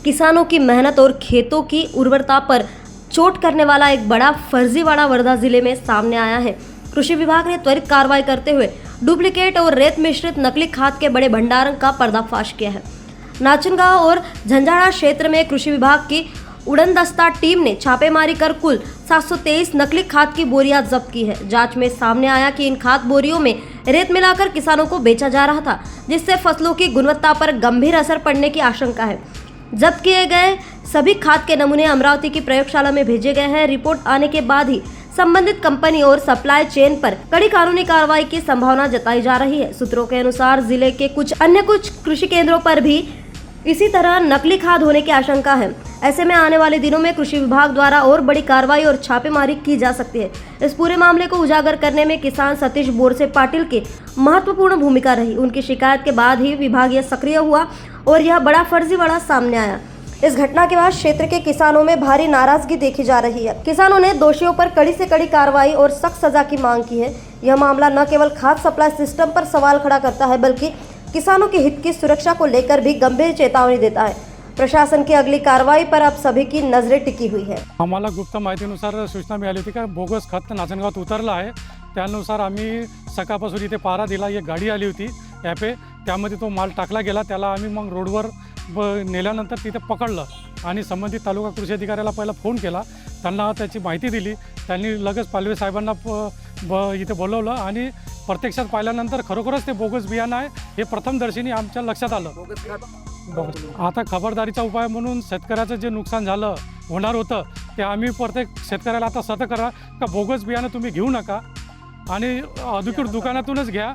किसानों की मेहनत और खेतों की उर्वरता पर चोट करने वाला एक बड़ा फर्जीवाड़ा वर्धा जिले में सामने आया है। कृषि विभाग ने त्वरित कार्रवाई करते हुए डुप्लीकेट और रेत मिश्रित नकली खाद के बड़े भंडारण का पर्दाफाश किया है। नाचनगांव और झंझाड़ा क्षेत्र में कृषि विभाग की उड़नदस्ता टीम ने छापेमारी कर कुल 723 नकली खाद की बोरियां जब्त की है। जांच में सामने आया कि इन खाद बोरियों में रेत मिलाकर किसानों को बेचा जा रहा था, जिससे फसलों की गुणवत्ता पर गंभीर असर पड़ने की आशंका है। जब्त किए गए सभी खाद के नमूने अमरावती की प्रयोगशाला में भेजे गए हैं। रिपोर्ट आने के बाद ही संबंधित कंपनी और सप्लाई चेन पर कड़ी कानूनी कार्रवाई की संभावना जताई जा रही है। सूत्रों के अनुसार जिले के कुछ कृषि केंद्रों पर भी इसी तरह नकली खाद होने की आशंका है। ऐसे में आने वाले दिनों में कृषि विभाग द्वारा और बड़ी कार्रवाई और छापेमारी की जा सकती है। इस पूरे मामले को उजागर करने में किसान सतीश बोरसे पाटिल की महत्वपूर्ण भूमिका रही। उनकी शिकायत के बाद ही विभाग यह सक्रिय हुआ और यह बड़ा फर्जीवाड़ा सामने आया। इस घटना के बाद क्षेत्र के किसानों में भारी नाराजगी देखी जा रही है। किसानों ने दोषियों पर कड़ी से कड़ी कार्रवाई और सख्त सजा की मांग की है। यह मामला न केवल खाद सप्लाई सिस्टम पर सवाल खड़ा करता है, बल्कि किसानों के हित की सुरक्षा को लेकर भी गंभीर चेतावनी देता है। प्रशासन की अगली कार्रवाई पर अब सभी की नजरें टिकी हुई है। आम्हाला गुप्त माहितीनुसार सूचना मिळाली होती का बोगस खत नाचनगावात उतरला आहे। त्यानुसार आम्ही सकाळपासून इथे पारा दिला। एक गाडी आली होती ॲपे, त्यामध्ये तो माल टाकला गेला। त्याला आम्ही मग रोडवर नेल्यानंतर तिथे पकडलं आणि संबंधित तालुका कृषी अधिकाऱ्याला पहिला फोन केला। त्यांना त्याची माहिती दिली। त्यांनी लगेच पालवे साहेबांना इथे बोलवलं आणि प्रत्यक्षात पाहिल्यानंतर खरोखरच ते बोगस बियाणं आहे हे प्रथमदर्शनी आमच्या लक्षात आलं। आता खबरदारीचा उपाय म्हणून शेतकऱ्याचं जे नुकसान झालं होणार होतं ते आम्ही प्रत्येक शेतकऱ्याला आता सतर्क करा का बोगस बियाणं तुम्ही घेऊ नका आणि अधिकृत दुकानातूनच घ्या।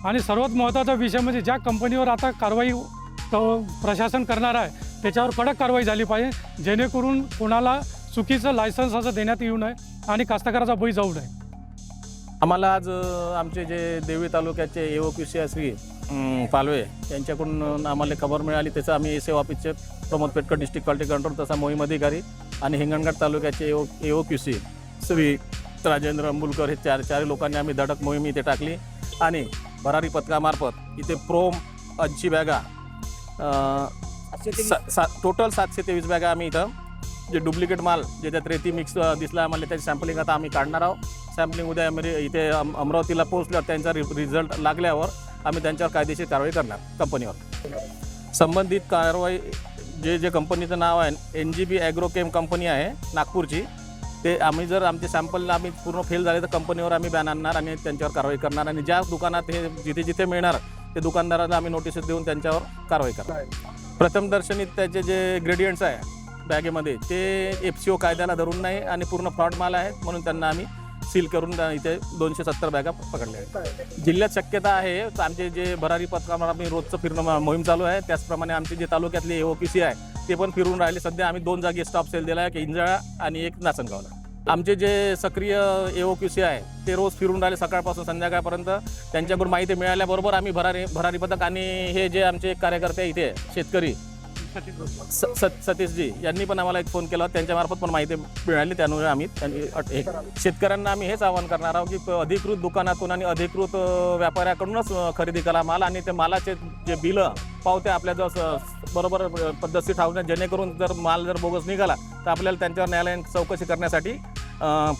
आणि सर्वात महत्त्वाचा विषय म्हणजे ज्या कंपनीवर आता कारवाई प्रशासन करणार आहे त्याच्यावर कडक कारवाई झाली पाहिजे, जेणेकरून कोणाला चुकीचं लायसन्स असं देण्यात येऊ नये आणि कास्तकाराचा बळी जाऊ नये। आम्हाला आज आमचे जे देवळी तालुक्याचे EOQC श्री पालवे यांच्याकडून आम्हाला खबर मिळाली। त्याचं आम्ही एसए ऑफिसचे Pramod Petkar district quality control तसा मोहीम अधिकारी आणि हिंगणघाट तालुक्याचे EOQC श्री राजेंद्र अंबुलकर हे चार लोकांनी आम्ही धडक मोहीम इथे टाकली आणि भरारी पथकामार्फत इथे प्रोम 80 बॅगा टोटल 723 बॅगा आम्ही इथं जे डुप्लिकेट माल ज्याच्यात रेती मिक्स दिसला आम्हाला त्याची सॅम्पलिंग आता आम्ही काढणार आहोत। सॅम्पलिंग उद्या आम्ही इथे अमरावतीला पोहोचल्यावर त्यांचा रिझल्ट लागल्यावर आम्ही त्यांच्यावर कायदेशीर कारवाई करणार कंपनीवर। संबंधित कारवाई जे कंपनीचं नाव आहे NGB ॲग्रोकेम कंपनी आहे नागपूरची, ते आम्ही जर आमचे सॅम्पल आम्ही पूर्ण फेल झाले तर कंपनीवर आम्ही बॅन आणणार आणि त्यांच्यावर कारवाई करणार आणि ज्या दुकानात हे जिथे मिळणार ते दुकानदारांना आम्ही नोटीस देऊन त्यांच्यावर कारवाई करणार। प्रथमदर्शनी त्याचे जे ग्रेडियंट्स आहे बॅगेमध्ये ते FCO कायद्याला धरून नाही आणि पूर्ण फ्रॉड माल आहे, म्हणून त्यांना आम्ही सील करून इथे 270 बॅगा पकडल्या आहेत। जिल्ह्यात शक्यता आहे आमचे जे भरारी पथकावर आम्ही रोजचं फिरणं मोहीम चालू आहे, त्याचप्रमाणे आमचे जे तालुक्यातले EOQC आहे ते पण फिरून राहिले। सध्या आम्ही 2 जागी स्टॉप सेल दिला आहे, एक इंजाळा आणि एक नाचनगावला। आमचे जे सक्रिय EOQC आहे ते रोज फिरून राहिले सकाळपासून संध्याकाळपर्यंत। त्यांच्याकडून माहिती मिळाल्याबरोबर आम्ही भरारी पथक आणि हे जे आमचे कार्यकर्ते इथे शेतकरी सतीशजी यांनी पण आम्हाला एक फोन केला, त्यांच्यामार्फत पण माहिती मिळाली। त्यामुळे आम्ही शेतकऱ्यांना आम्ही हेच आवाहन करणार आहोत की अधिकृत दुकानातून आणि अधिकृत व्यापाऱ्याकडूनच खरेदी करा माल आणि ते मालाचे जे बिलं पावते आपल्याजवळ बरोबर पद्धतशीर ठेवण्यात, जेणेकरून जर माल जर बोगस निघाला तर आपल्याला त्यांच्यावर न्यायालयीन चौकशी करण्यासाठी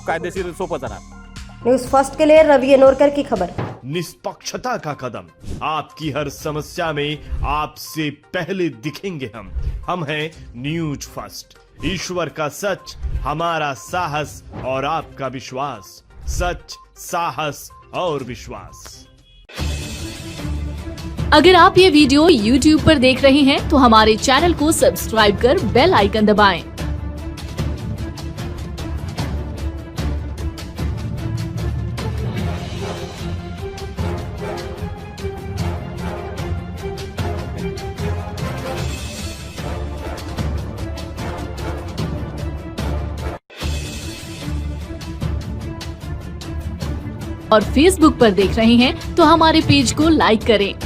कायदेशीर सोपं जाणार। न्यूज़ फर्स्ट के लिए रवि एनोरकर की खबर। निष्पक्षता का कदम, आपकी हर समस्या में आपसे पहले दिखेंगे हम हैं न्यूज फर्स्ट। ईश्वर का सच, हमारा साहस और आपका विश्वास। सच, साहस और विश्वास। अगर आप ये वीडियो YouTube पर देख रहे हैं तो हमारे चैनल को सब्सक्राइब कर बेल आइकन दबाएं। और Facebook पर देख रहे हैं तो हमारे पेज को लाइक करें।